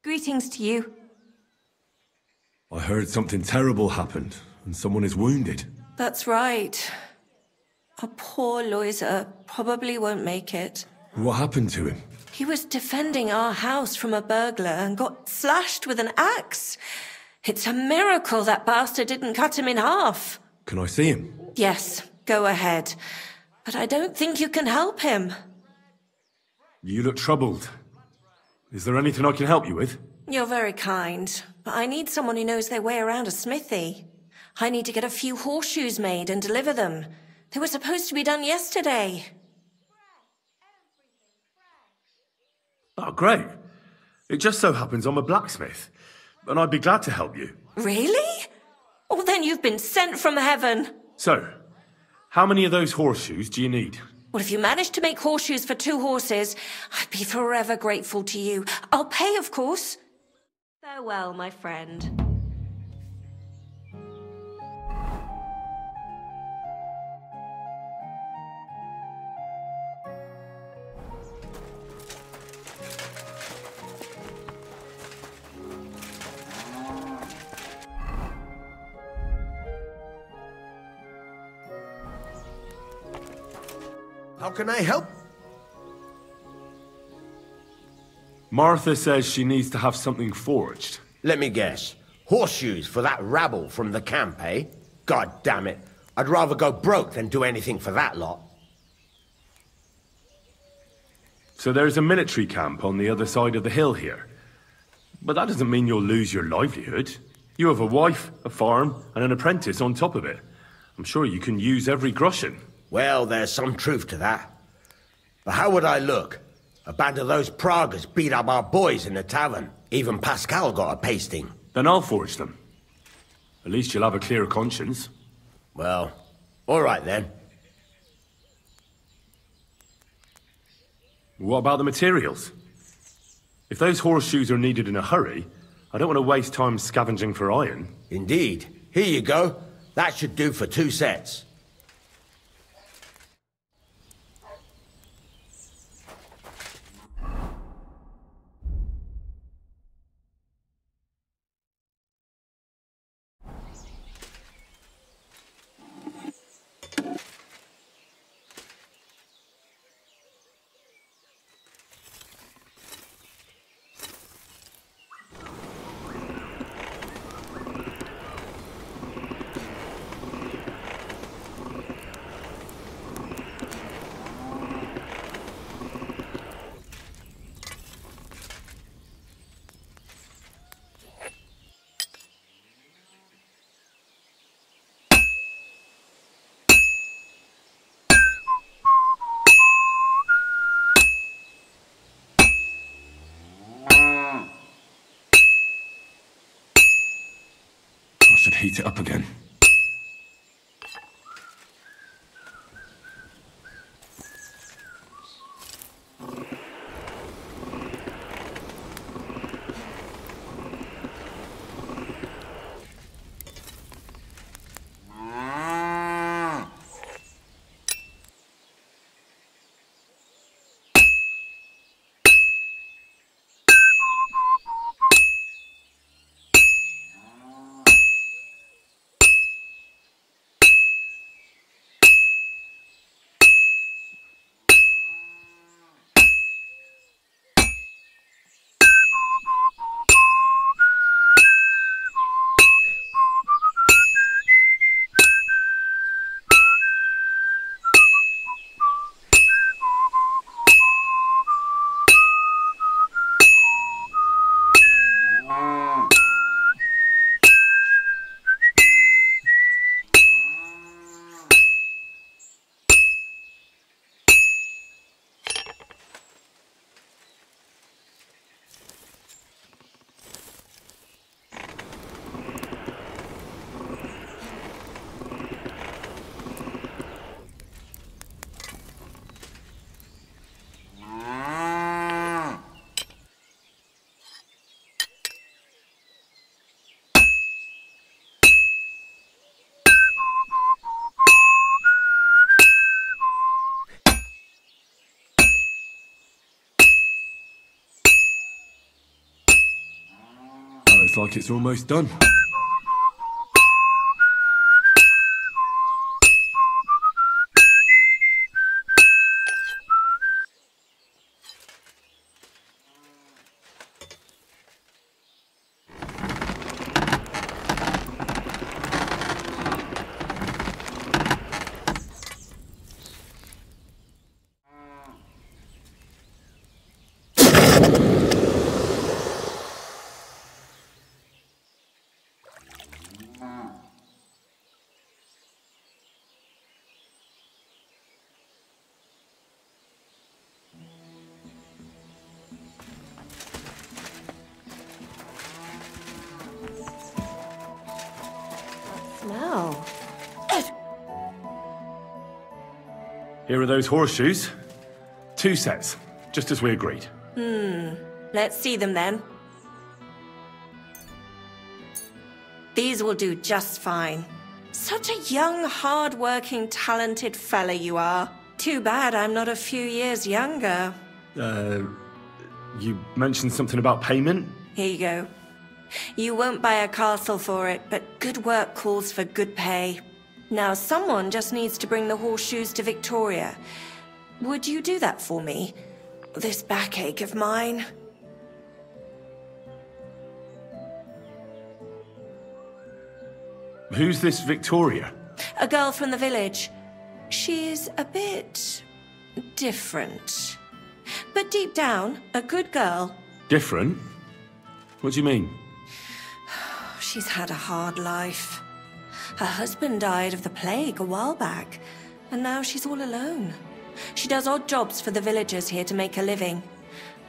Greetings to you. I heard something terrible happened, and someone is wounded. That's right. Our poor Loiser probably won't make it. What happened to him? He was defending our house from a burglar and got slashed with an axe. It's a miracle that bastard didn't cut him in half. Can I see him? Yes, go ahead. But I don't think you can help him. You look troubled. Is there anything I can help you with? You're very kind, but I need someone who knows their way around a smithy. I need to get a few horseshoes made and deliver them. They were supposed to be done yesterday. Oh, great. It just so happens I'm a blacksmith, and I'd be glad to help you. Really? Well, then you've been sent from heaven. So, how many of those horseshoes do you need? Well, if you manage to make horseshoes for 2 horses, I'd be forever grateful to you. I'll pay, of course. Farewell, my friend. How can I help? Martha says she needs to have something forged. Let me guess. Horseshoes for that rabble from the camp, eh? God damn it. I'd rather go broke than do anything for that lot. So there's a military camp on the other side of the hill here. But that doesn't mean you'll lose your livelihood. You have a wife, a farm, and an apprentice on top of it. I'm sure you can use every groschen. Well, there's some truth to that. But how would I look? A band of those Pragas beat up our boys in the tavern. Even Pascal got a pasting. Then I'll forge them. At least you'll have a clear conscience. Well, all right then. What about the materials? If those horseshoes are needed in a hurry, I don't want to waste time scavenging for iron. Indeed. Here you go. That should do for 2 sets. I should heat it up again. Looks like it's almost done. Smell. Here are those horseshoes. 2 sets, just as we agreed. Let's see them then. These will do just fine. Such a young, hard-working, talented fella you are. Too bad I'm not a few years younger. You mentioned something about payment? Here you go. You won't buy a castle for it, but good work calls for good pay. Now, someone just needs to bring the horseshoes to Victoria. Would you do that for me? This backache of mine. Who's this Victoria? A girl from the village. She's a bit different. But deep down, a good girl. Different? What do you mean? She's had a hard life. Her husband died of the plague a while back, and now she's all alone. She does odd jobs for the villagers here to make a living.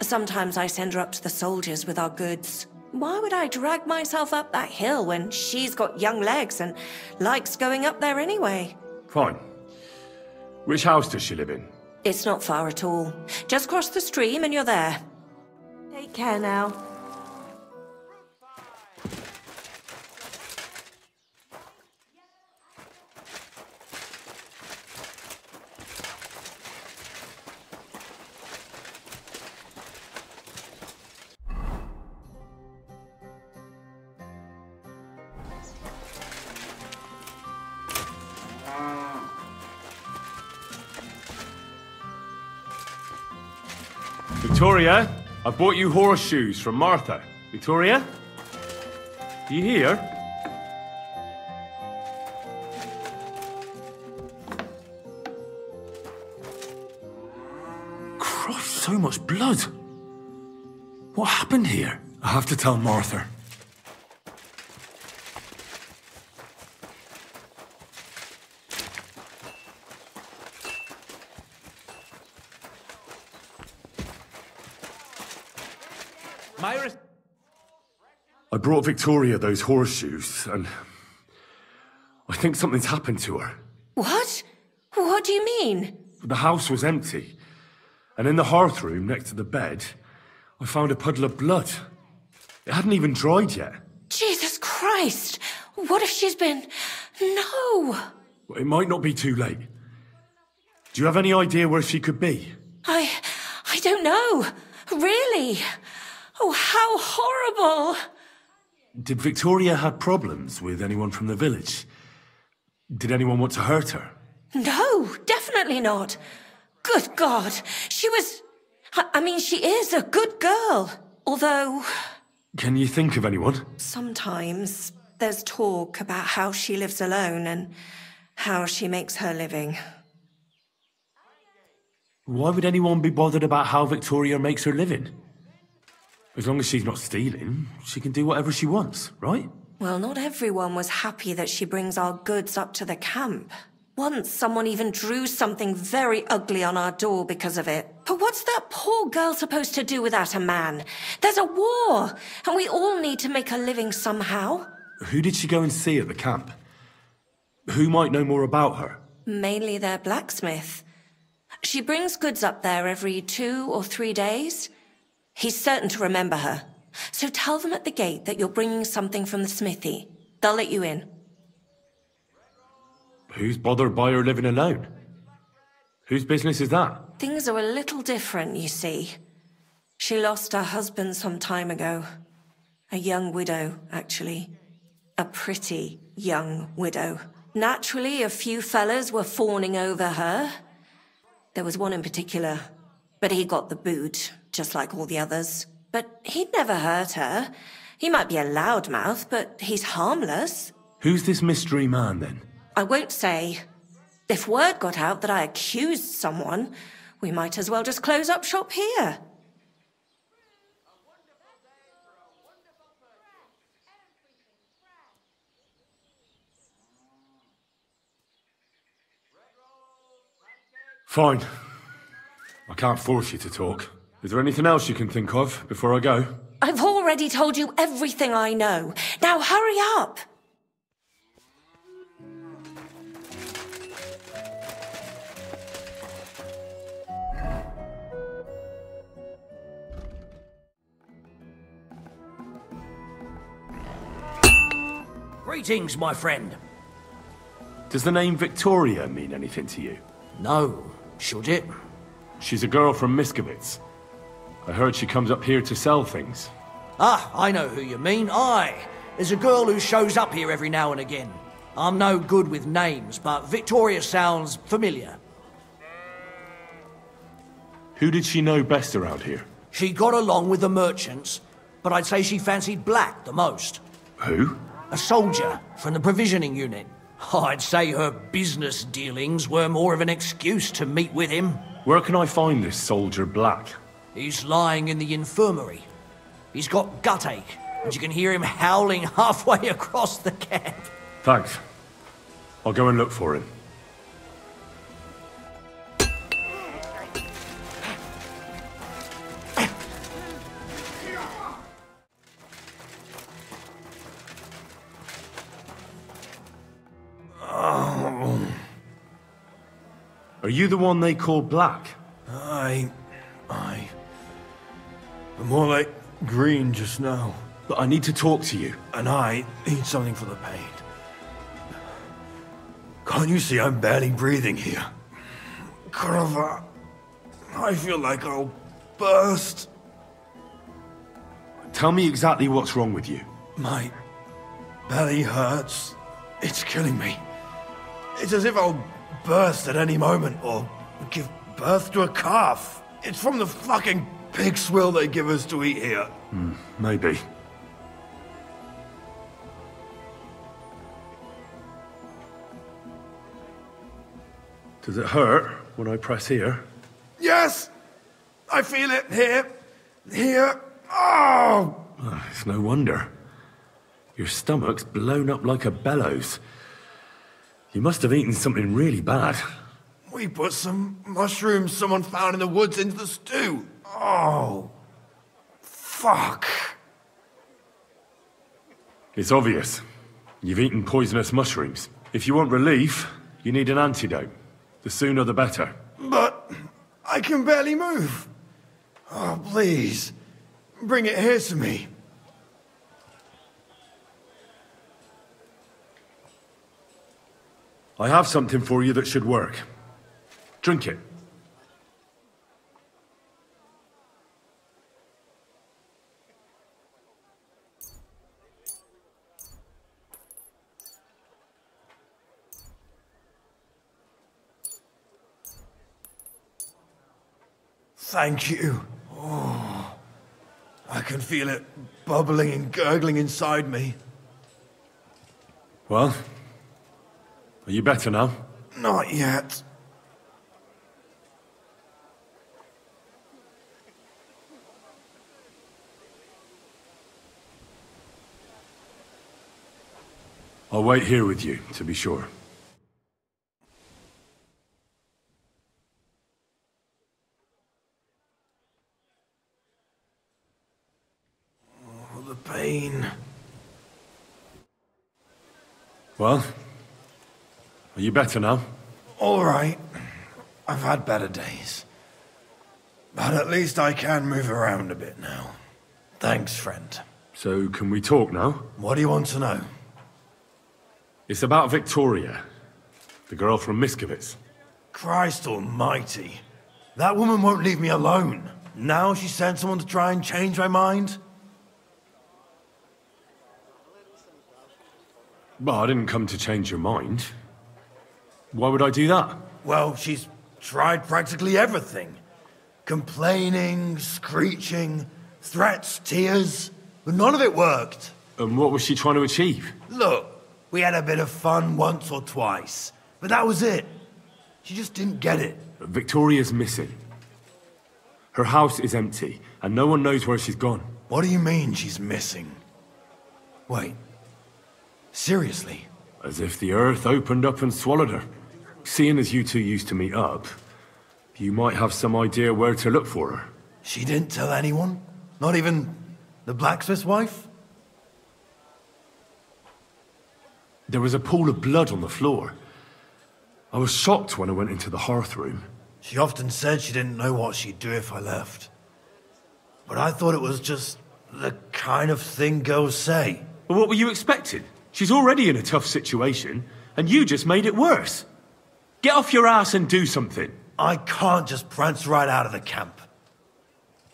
Sometimes I send her up to the soldiers with our goods. Why would I drag myself up that hill when she's got young legs and likes going up there anyway? Fine. Which house does she live in? It's not far at all. Just cross the stream and you're there. Take care now. Victoria, I bought you horseshoes from Martha. Victoria? Do you hear? Christ, so much blood. What happened here? I have to tell Martha. I brought Victoria those horseshoes, and I think something's happened to her. What? What do you mean? The house was empty, and in the hearth room next to the bed, I found a puddle of blood. It hadn't even dried yet. Jesus Christ! What if she's been... No! Well, it might not be too late. Do you have any idea where she could be? I don't know. Really? Oh, how horrible! Did Victoria have problems with anyone from the village? Did anyone want to hurt her? No, definitely not. Good God, she was... I mean, she is a good girl. Although... Can you think of anyone? Sometimes there's talk about how she lives alone and how she makes her living. Why would anyone be bothered about how Victoria makes her living? As long as she's not stealing, she can do whatever she wants, right? Well, not everyone was happy that she brings our goods up to the camp. Once, someone even drew something very ugly on our door because of it. But what's that poor girl supposed to do without a man? There's a war, and we all need to make a living somehow. Who did she go and see at the camp? Who might know more about her? Mainly their blacksmith. She brings goods up there every 2 or 3 days. He's certain to remember her. So tell them at the gate that you're bringing something from the smithy. They'll let you in. Who's bothered by her living alone? Whose business is that? Things are a little different, you see. She lost her husband some time ago. A young widow, actually. A pretty young widow. Naturally, a few fellas were fawning over her. There was one in particular, but he got the boot, just like all the others. But he'd never hurt her. He might be a loudmouth, but he's harmless. Who's this mystery man, then? I won't say. If word got out that I accused someone, we might as well just close up shop here. Fine. I can't force you to talk. Is there anything else you can think of before I go? I've already told you everything I know. Now hurry up! Greetings, my friend. Does the name Victoria mean anything to you? No. Should it? She's a girl from Miskovitz. I heard she comes up here to sell things. Ah, I know who you mean. Aye. There's a girl who shows up here every now and again. I'm no good with names, but Victoria sounds familiar. Who did she know best around here? She got along with the merchants, but I'd say she fancied Black the most. Who? A soldier from the provisioning unit. I'd say her business dealings were more of an excuse to meet with him. Where can I find this soldier Black? He's lying in the infirmary. He's got gut ache, and you can hear him howling halfway across the camp. Thanks. I'll go and look for him. Are you the one they call Black? Aye. But more like green just now. But I need to talk to you. And I need something for the pain. Can't you see I'm barely breathing here? Kurova, I feel like I'll burst. Tell me exactly what's wrong with you. My belly hurts. It's killing me. It's as if I'll burst at any moment or give birth to a calf. It's from the fucking pig swill they give us to eat here. Maybe. Does it hurt when I press here? Yes! I feel it here. Here. Oh! It's no wonder. Your stomach's blown up like a bellows. You must have eaten something really bad. We put some mushrooms someone found in the woods into the stew. Oh. Fuck. It's obvious. You've eaten poisonous mushrooms. If you want relief, you need an antidote. The sooner the better. But I can barely move. Oh, please. Bring it here to me. I have something for you that should work. Drink it. Thank you. Oh, I can feel it bubbling and gurgling inside me. Well, are you better now? Not yet. I'll wait here with you, to be sure. Oh, the pain. Well, are you better now? All right. I've had better days. But at least I can move around a bit now. Thanks, friend. So, can we talk now? What do you want to know? It's about Victoria, the girl from Miskovitz. Christ almighty. That woman won't leave me alone. Now she sent someone to try and change my mind? Well, I didn't come to change your mind. Why would I do that? Well, she's tried practically everything. Complaining, screeching, threats, tears, but none of it worked. And what was she trying to achieve? Look, we had a bit of fun once or twice, but that was it. She just didn't get it. Victoria's missing. Her house is empty, and no one knows where she's gone. What do you mean she's missing? Wait, seriously? As if the earth opened up and swallowed her. Seeing as you two used to meet up, you might have some idea where to look for her. She didn't tell anyone? Not even the blacksmith's wife? There was a pool of blood on the floor. I was shocked when I went into the hearth room. She often said she didn't know what she'd do if I left. But I thought it was just the kind of thing girls say. Well, what were you expecting? She's already in a tough situation, and you just made it worse. Get off your ass and do something. I can't just prance right out of the camp.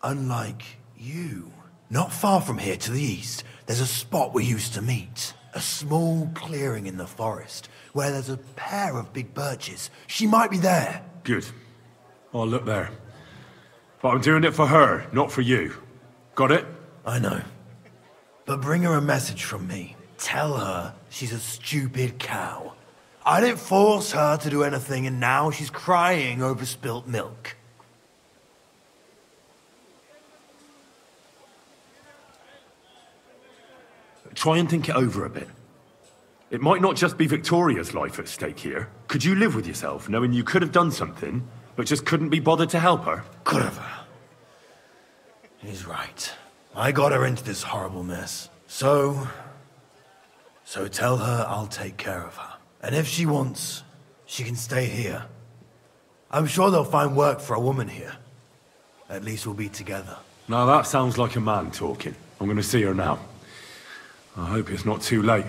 Unlike you. Not far from here to the east, there's a spot we used to meet. A small clearing in the forest, where there's a pair of big birches. She might be there. Good. I'll look there. But I'm doing it for her, not for you. Got it? I know. But bring her a message from me. Tell her she's a stupid cow. I didn't force her to do anything, and now she's crying over spilt milk. Try and think it over a bit. It might not just be Victoria's life at stake here. Could you live with yourself, knowing you could have done something, but just couldn't be bothered to help her? Could have. He's right. I got her into this horrible mess. So tell her I'll take care of her. And if she wants, she can stay here. I'm sure they'll find work for a woman here. At least we'll be together. Now that sounds like a man talking. I'm going to see her now. I hope it's not too late.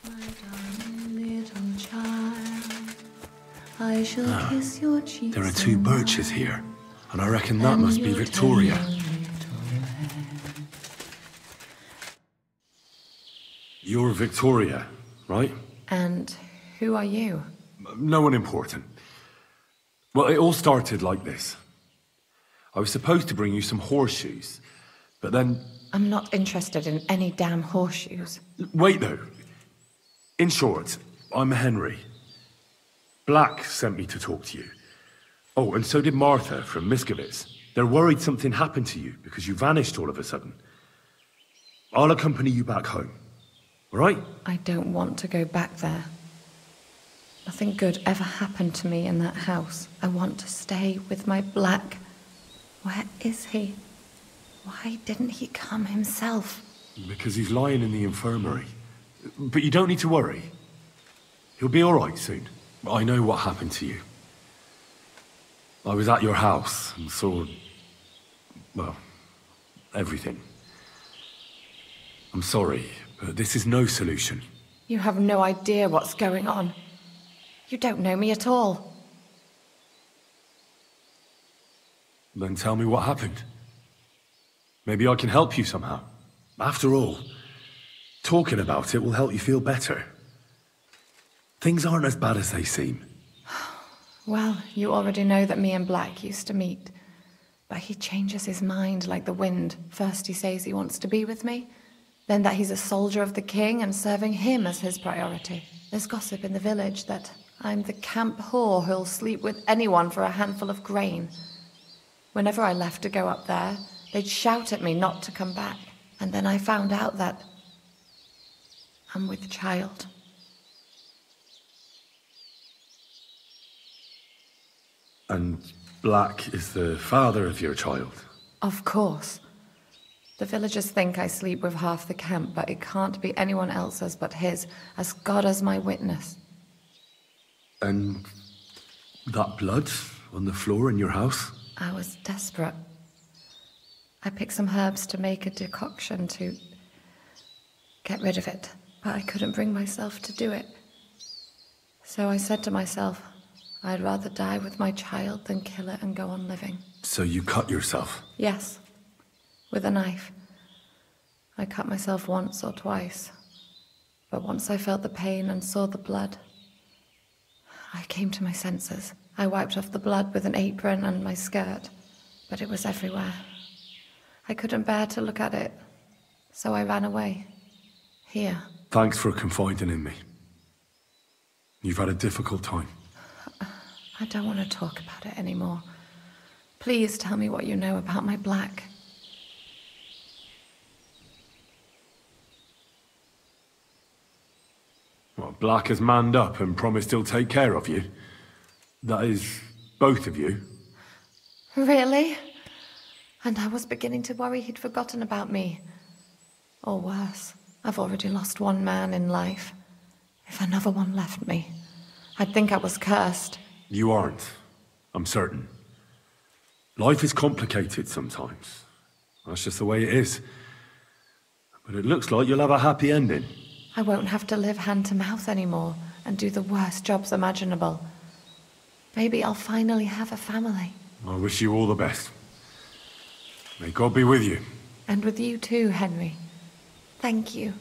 My darling little child, I shall kiss your cheeks. There are two birches here, and I reckon that must be Victoria. You're Victoria, right? And who are you? No one important. Well, it all started like this. I was supposed to bring you some horseshoes, but then... I'm not interested in any damn horseshoes. Wait, though. In short, I'm Henry. Black sent me to talk to you. Oh, and so did Martha from Miskovitz. They're worried something happened to you because you vanished all of a sudden. I'll accompany you back home. All right? I don't want to go back there. Nothing good ever happened to me in that house. I want to stay with my Black. Where is he? Why didn't he come himself? Because he's lying in the infirmary. But you don't need to worry. He'll be all right soon. I know what happened to you. I was at your house and saw... well, everything. I'm sorry, but this is no solution. You have no idea what's going on. You don't know me at all. Then tell me what happened. Maybe I can help you somehow. After all, talking about it will help you feel better. Things aren't as bad as they seem. Well, you already know that me and Black used to meet. But he changes his mind like the wind. First he says he wants to be with me, then that he's a soldier of the king and serving him as his priority. There's gossip in the village that I'm the camp whore who'll sleep with anyone for a handful of grain. Whenever I left to go up there, they'd shout at me not to come back. And then I found out that I'm with child. And Black is the father of your child? Of course. The villagers think I sleep with half the camp, but it can't be anyone else's but his, as God is my witness. And that blood on the floor in your house? I was desperate. I picked some herbs to make a decoction to get rid of it, but I couldn't bring myself to do it. So I said to myself, I'd rather die with my child than kill it and go on living. So you cut yourself? Yes. with a knife. I cut myself once or twice, but once I felt the pain and saw the blood, I came to my senses. I wiped off the blood with an apron and my skirt, but it was everywhere. I couldn't bear to look at it, so I ran away. Here. Thanks for confiding in me. You've had a difficult time. I don't want to talk about it anymore. Please tell me what you know about my Black. Well, Black has manned up and promised he'll take care of you. That is, both of you. Really? And I was beginning to worry he'd forgotten about me. Or worse, I've already lost one man in life. If another one left me, I'd think I was cursed. You aren't, I'm certain. Life is complicated sometimes. That's just the way it is. But it looks like you'll have a happy ending. I won't have to live hand to mouth anymore and do the worst jobs imaginable. Maybe I'll finally have a family. I wish you all the best. May God be with you. And with you too, Henry. Thank you.